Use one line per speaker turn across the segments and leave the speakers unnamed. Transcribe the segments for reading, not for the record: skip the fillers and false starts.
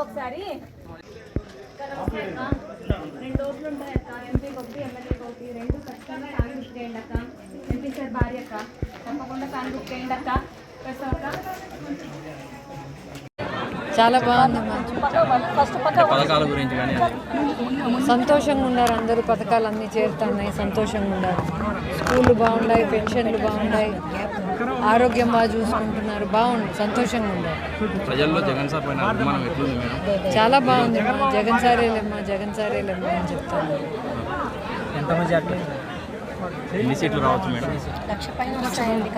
ఒకసారి 2 ఓట్లు ఉంటాయి అక్క. ఎంపీకి ఒకటి, ఎమ్మెల్యేకి ఒకటి, 2 ఖచ్చితంగా కాంగ్రెస్ చేయండి అక్క. ఎంపీ సార్ భార్య అక్క, తప్పకుండా కాంగ్రెస్ చేయండి అక్క.
చాలా బాగుంది.
పథకాల గురించి కానీ
సంతోషంగా ఉన్నారు అందరూ. పథకాలు అన్నీ చేరుతున్నాయి, సంతోషంగా ఉన్నారు. స్కూళ్ళు బాగున్నాయి, పెన్షన్లు బాగున్నాయి, ఆరోగ్యం బాగా చూసుకుంటున్నారు. బాగుంది, సంతోషంగా ఉన్నారు.
ప్రజల్లో జగన్ సార్ పైన అభిమానం ఎట్లుంది మేడం?
చాలా బాగుంది. జగన్ సారేలేమ్మా, జగన్ సారేలేమ్మా అని చెప్తాను.
ఎంతమంది ఎన్ని సీట్లు రావచ్చు మేడం?
1,00,000 పైన వస్తాయండి.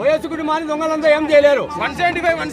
వయస్సుకుడి మాని దొంగలంతా ఏం చేయలేరు. 175